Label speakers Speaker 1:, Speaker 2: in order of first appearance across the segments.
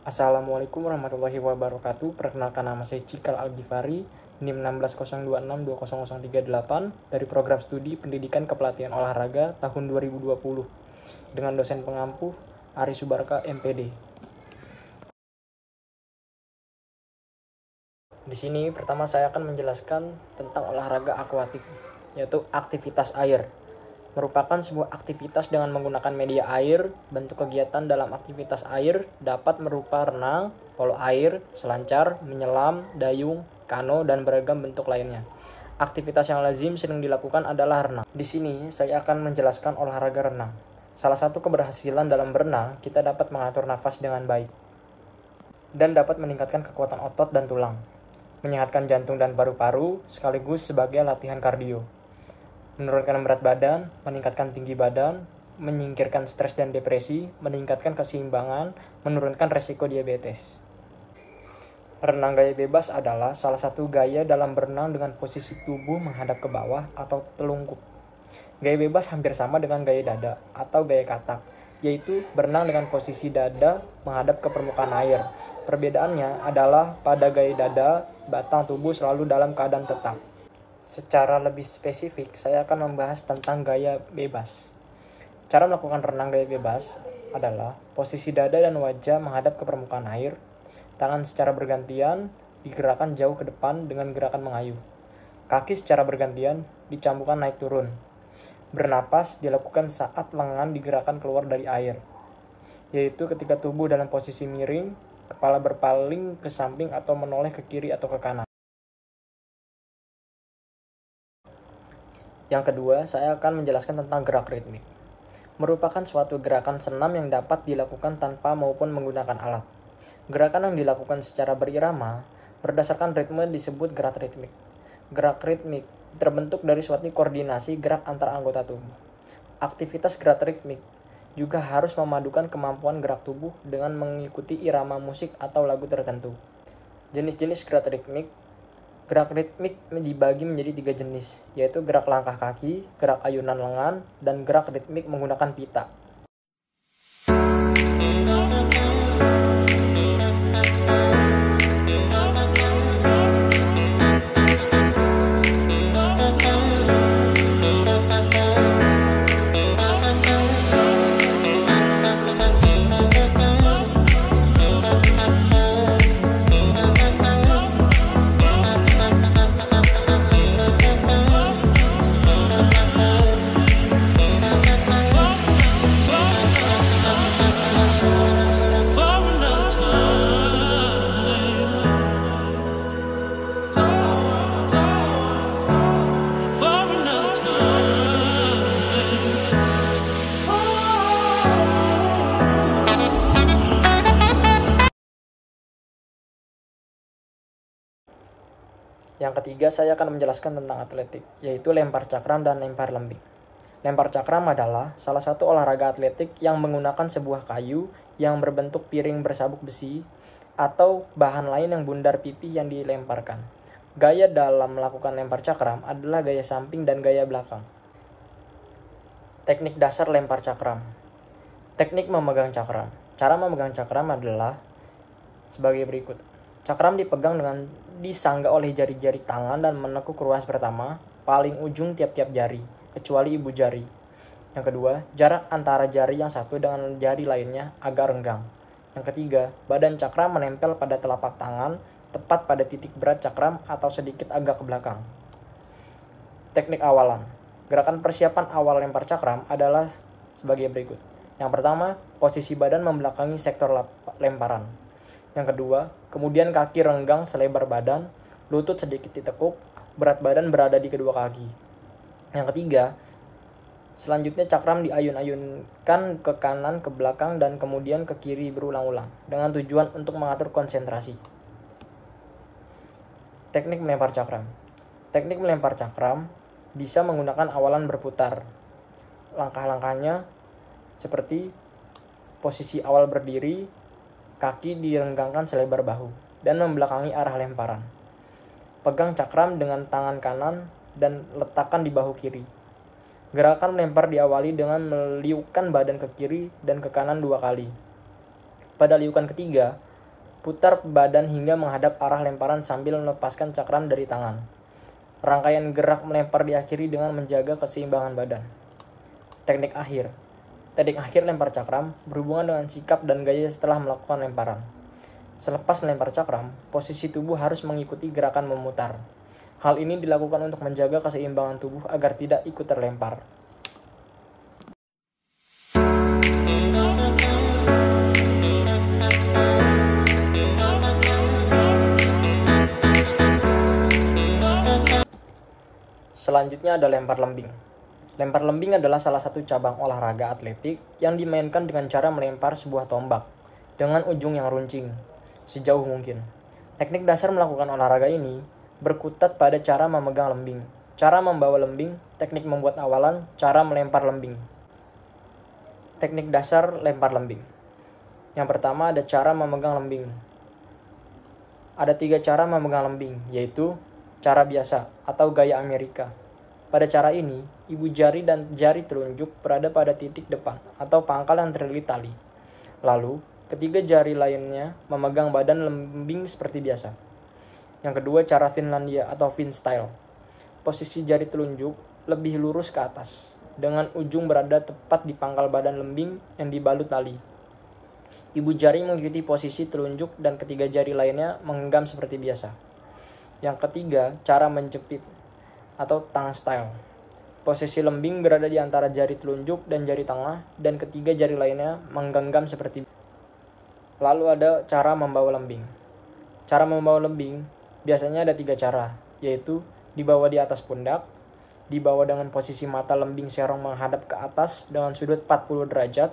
Speaker 1: Assalamualaikum warahmatullahi wabarakatuh. Perkenalkan, nama saya Cikal Al-Ghifari, NIM 1602620038 dari Program Studi Pendidikan Kepelatihan Olahraga tahun 2020 dengan dosen pengampu Ari Subarka, MPD. Di sini pertama saya akan menjelaskan tentang olahraga akuatik, yaitu aktivitas air. Merupakan sebuah aktivitas dengan menggunakan media air. Bentuk kegiatan dalam aktivitas air dapat berupa renang, polo air, selancar, menyelam, dayung, kano, dan beragam bentuk lainnya. Aktivitas yang lazim sering dilakukan adalah renang. Di sini saya akan menjelaskan olahraga renang. Salah satu keberhasilan dalam berenang, kita dapat mengatur nafas dengan baik dan dapat meningkatkan kekuatan otot dan tulang, menyehatkan jantung dan paru-paru, sekaligus sebagai latihan kardio, menurunkan berat badan, meningkatkan tinggi badan, menyingkirkan stres dan depresi, meningkatkan keseimbangan, menurunkan resiko diabetes. Renang gaya bebas adalah salah satu gaya dalam berenang dengan posisi tubuh menghadap ke bawah atau telungkup. Gaya bebas hampir sama dengan gaya dada atau gaya katak, yaitu berenang dengan posisi dada menghadap ke permukaan air. Perbedaannya adalah pada gaya dada, batang tubuh selalu dalam keadaan tetap. Secara lebih spesifik, saya akan membahas tentang gaya bebas. Cara melakukan renang gaya bebas adalah posisi dada dan wajah menghadap ke permukaan air, tangan secara bergantian digerakkan jauh ke depan dengan gerakan mengayuh. Kaki secara bergantian dicambukan naik turun. Bernapas dilakukan saat lengan digerakkan keluar dari air, yaitu ketika tubuh dalam posisi miring, kepala berpaling ke samping atau menoleh ke kiri atau ke kanan. Yang kedua, saya akan menjelaskan tentang gerak ritmik. Merupakan suatu gerakan senam yang dapat dilakukan tanpa maupun menggunakan alat. Gerakan yang dilakukan secara berirama berdasarkan ritme disebut gerak ritmik. Gerak ritmik terbentuk dari suatu koordinasi gerak antar anggota tubuh. Aktivitas gerak ritmik juga harus memadukan kemampuan gerak tubuh dengan mengikuti irama musik atau lagu tertentu. Jenis-jenis gerak ritmik dibagi menjadi 3 jenis, yaitu gerak langkah kaki, gerak ayunan lengan, dan gerak ritmik menggunakan pita. Yang ketiga, saya akan menjelaskan tentang atletik, yaitu lempar cakram dan lempar lembing. Lempar cakram adalah salah satu olahraga atletik yang menggunakan sebuah kayu yang berbentuk piring bersabuk besi atau bahan lain yang bundar pipih yang dilemparkan. Gaya dalam melakukan lempar cakram adalah gaya samping dan gaya belakang. Teknik dasar lempar cakram. Teknik memegang cakram. Cara memegang cakram adalah sebagai berikut. Cakram dipegang dengan disangga oleh jari-jari tangan dan menekuk ruas pertama, paling ujung tiap-tiap jari, kecuali ibu jari. Yang kedua, jarak antara jari yang satu dengan jari lainnya agak renggang. Yang ketiga, badan cakram menempel pada telapak tangan, tepat pada titik berat cakram atau sedikit agak ke belakang. Teknik awalan. Gerakan persiapan awal lempar cakram adalah sebagai berikut. Yang pertama, posisi badan membelakangi sektor lemparan. Yang kedua, kemudian kaki renggang selebar badan, lutut sedikit ditekuk, berat badan berada di kedua kaki. Yang ketiga, selanjutnya cakram diayun-ayunkan ke kanan, ke belakang, dan kemudian ke kiri berulang-ulang, dengan tujuan untuk mengatur konsentrasi. Teknik melempar cakram. Teknik melempar cakram bisa menggunakan awalan berputar. Langkah-langkahnya seperti posisi awal berdiri, kaki direnggangkan selebar bahu, dan membelakangi arah lemparan. Pegang cakram dengan tangan kanan dan letakkan di bahu kiri. Gerakan melempar diawali dengan meliukkan badan ke kiri dan ke kanan 2 kali. Pada liukan ketiga, Putar badan hingga menghadap arah lemparan sambil melepaskan cakram dari tangan. Rangkaian gerak melempar diakhiri dengan menjaga keseimbangan badan. Teknik akhir. Teknik akhir lempar cakram berhubungan dengan sikap dan gaya setelah melakukan lemparan. Selepas melempar cakram, posisi tubuh harus mengikuti gerakan memutar. Hal ini dilakukan untuk menjaga keseimbangan tubuh agar tidak ikut terlempar. Selanjutnya ada lempar lembing. Lempar lembing adalah salah satu cabang olahraga atletik yang dimainkan dengan cara melempar sebuah tombak dengan ujung yang runcing sejauh mungkin. Teknik dasar melakukan olahraga ini berkutat pada cara memegang lembing, cara membawa lembing, teknik membuat awalan, cara melempar lembing. Teknik dasar lempar lembing. Yang pertama ada cara memegang lembing. Ada 3 cara memegang lembing, yaitu cara biasa atau gaya Amerika. Pada cara ini, ibu jari dan jari telunjuk berada pada titik depan atau pangkal yang terlilit tali. Lalu, ketiga jari lainnya memegang badan lembing seperti biasa. Yang kedua, cara Finlandia atau Finstyle. Posisi jari telunjuk lebih lurus ke atas, dengan ujung berada tepat di pangkal badan lembing yang dibalut tali. Ibu jari mengikuti posisi telunjuk dan ketiga jari lainnya menggenggam seperti biasa. Yang ketiga, cara menjepit atau tongue style. Posisi lembing berada di antara jari telunjuk dan jari tengah dan ketiga jari lainnya menggenggam seperti biasa. Lalu ada cara membawa lembing. Cara membawa lembing biasanya ada 3 cara, yaitu dibawa di atas pundak, dibawa dengan posisi mata lembing serong menghadap ke atas dengan sudut 40 derajat,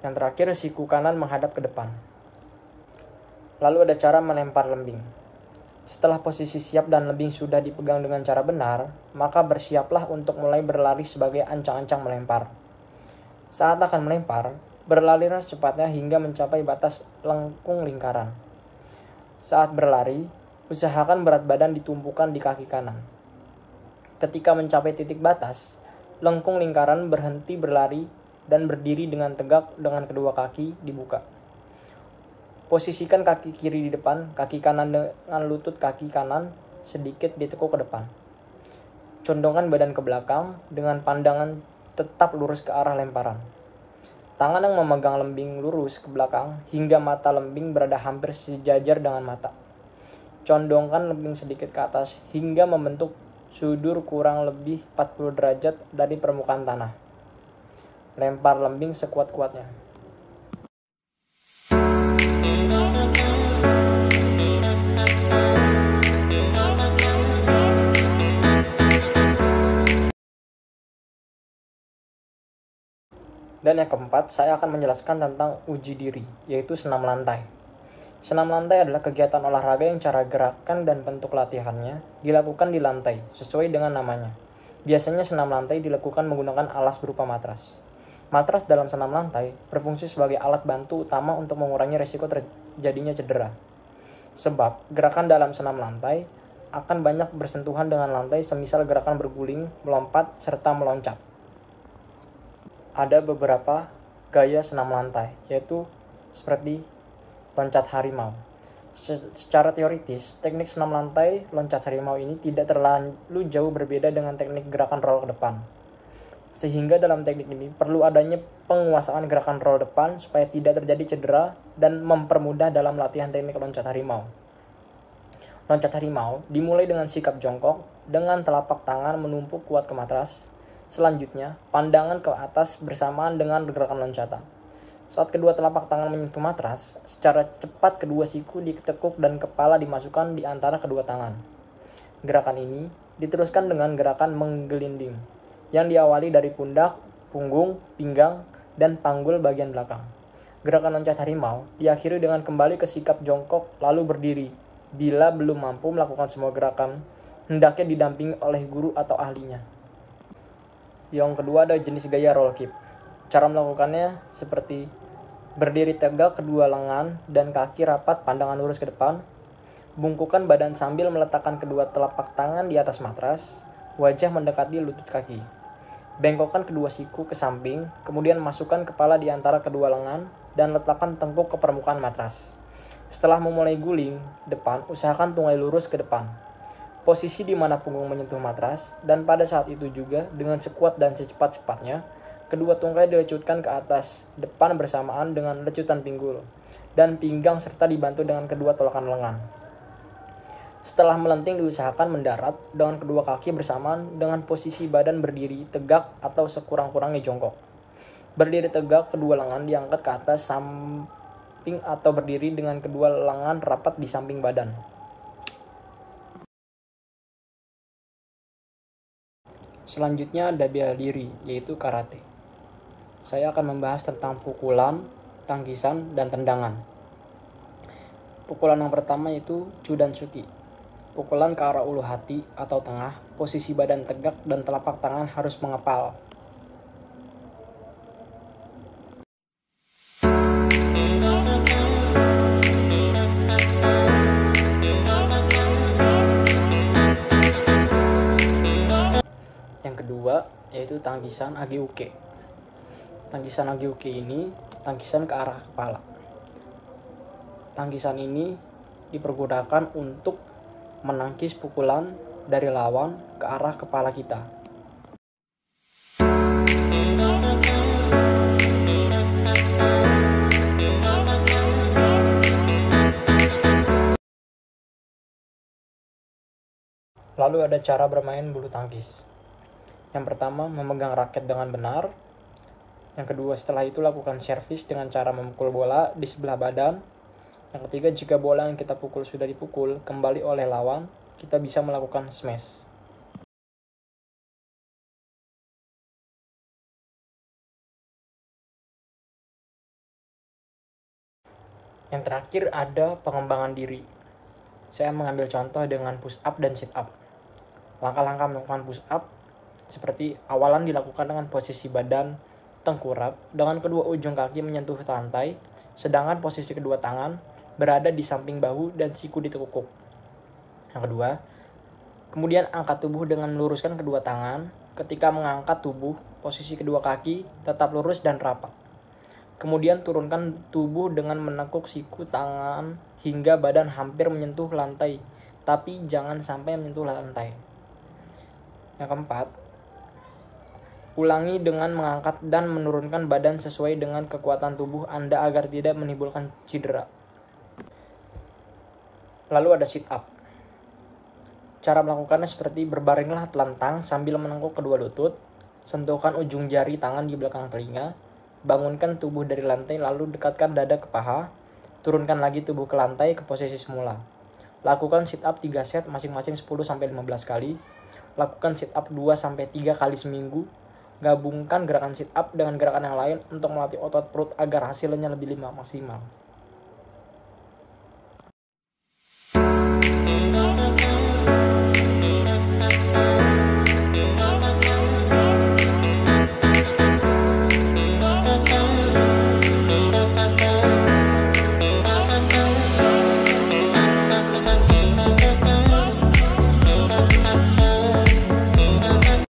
Speaker 1: yang terakhir siku kanan menghadap ke depan. Lalu ada cara melempar lembing. Setelah posisi siap dan lembing sudah dipegang dengan cara benar, maka bersiaplah untuk mulai berlari sebagai ancang-ancang melempar. Saat akan melempar, berlarilah secepatnya hingga mencapai batas lengkung lingkaran. Saat berlari, usahakan berat badan ditumpukan di kaki kanan. Ketika mencapai titik batas, lengkung lingkaran berhenti berlari dan berdiri dengan tegak dengan kedua kaki dibuka. Posisikan kaki kiri di depan, kaki kanan dengan lutut kaki kanan sedikit ditekuk ke depan. Condongkan badan ke belakang dengan pandangan tetap lurus ke arah lemparan. Tangan yang memegang lembing lurus ke belakang hingga mata lembing berada hampir sejajar dengan mata. Condongkan lembing sedikit ke atas hingga membentuk sudut kurang lebih 40 derajat dari permukaan tanah. Lempar lembing sekuat-kuatnya. Dan yang keempat, saya akan menjelaskan tentang uji diri, yaitu senam lantai. Senam lantai adalah kegiatan olahraga yang cara gerakan dan bentuk latihannya dilakukan di lantai, sesuai dengan namanya. Biasanya senam lantai dilakukan menggunakan alas berupa matras. Matras dalam senam lantai berfungsi sebagai alat bantu utama untuk mengurangi risiko terjadinya cedera. Sebab, gerakan dalam senam lantai akan banyak bersentuhan dengan lantai semisal gerakan berguling, melompat, serta meloncat. Ada beberapa gaya senam lantai, yaitu seperti loncat harimau. Secara teoritis, teknik senam lantai loncat harimau ini tidak terlalu jauh berbeda dengan teknik gerakan roll ke depan. Sehingga dalam teknik ini perlu adanya penguasaan gerakan roll depan supaya tidak terjadi cedera dan mempermudah dalam latihan teknik loncat harimau. Loncat harimau dimulai dengan sikap jongkok dengan telapak tangan menumpuk kuat ke matras. Selanjutnya, pandangan ke atas bersamaan dengan gerakan loncatan. Saat kedua telapak tangan menyentuh matras, secara cepat kedua siku ditekuk dan kepala dimasukkan di antara kedua tangan. Gerakan ini diteruskan dengan gerakan menggelinding, yang diawali dari pundak, punggung, pinggang, dan panggul bagian belakang. Gerakan loncat harimau diakhiri dengan kembali ke sikap jongkok lalu berdiri. Bila belum mampu melakukan semua gerakan, hendaknya didampingi oleh guru atau ahlinya. Yang kedua ada jenis gaya roll keep. Cara melakukannya seperti berdiri tegak kedua lengan dan kaki rapat pandangan lurus ke depan. Bungkukan badan sambil meletakkan kedua telapak tangan di atas matras, wajah mendekati lutut kaki. Bengkokkan kedua siku ke samping, kemudian masukkan kepala di antara kedua lengan dan letakkan tengkuk ke permukaan matras. Setelah memulai guling depan, usahakan tunggai lurus ke depan. Posisi di mana punggung menyentuh matras, dan pada saat itu juga dengan sekuat dan secepat-cepatnya, kedua tungkai dilecutkan ke atas depan bersamaan dengan lecutan pinggul dan pinggang serta dibantu dengan kedua tolakan lengan. Setelah melenting diusahakan mendarat dengan kedua kaki bersamaan dengan posisi badan berdiri tegak atau sekurang-kurangnya jongkok. Berdiri tegak, kedua lengan diangkat ke atas samping atau berdiri dengan kedua lengan rapat di samping badan. Selanjutnya ada bela diri, yaitu karate. Saya akan membahas tentang pukulan, tangkisan, dan tendangan. Pukulan yang pertama yaitu Chudansuki. Pukulan ke arah ulu hati atau tengah, posisi badan tegak dan telapak tangan harus mengepal. Kedua yaitu tangkisan Ageuke. Tangkisan Ageuke ini tangkisan ke arah kepala. Tangkisan ini dipergunakan untuk menangkis pukulan dari lawan ke arah kepala kita. Lalu ada cara bermain bulu tangkis. Yang pertama, memegang raket dengan benar. Yang kedua, setelah itu lakukan servis dengan cara memukul bola di sebelah badan. Yang ketiga, jika bola yang kita pukul sudah dipukul kembali oleh lawan, kita bisa melakukan smash. Yang terakhir ada pengembangan diri. Saya mengambil contoh dengan push up dan sit up. Langkah-langkah melakukan push up seperti awalan dilakukan dengan posisi badan tengkurap dengan kedua ujung kaki menyentuh lantai, sedangkan posisi kedua tangan berada di samping bahu dan siku ditekuk. Yang kedua, kemudian angkat tubuh dengan meluruskan kedua tangan. Ketika mengangkat tubuh, posisi kedua kaki tetap lurus dan rapat. Kemudian turunkan tubuh dengan menekuk siku tangan hingga badan hampir menyentuh lantai, tapi jangan sampai menyentuh lantai. Yang keempat, ulangi dengan mengangkat dan menurunkan badan sesuai dengan kekuatan tubuh Anda agar tidak menimbulkan cedera. Lalu ada sit up. Cara melakukannya seperti berbaringlah telentang sambil menengkuk kedua lutut, sentuhkan ujung jari tangan di belakang telinga, bangunkan tubuh dari lantai lalu dekatkan dada ke paha, turunkan lagi tubuh ke lantai ke posisi semula. Lakukan sit up 3 set masing-masing 10-15 kali. Lakukan sit up 2-3 kali seminggu. Gabungkan gerakan sit up dengan gerakan yang lain untuk melatih otot perut agar hasilnya lebih maksimal.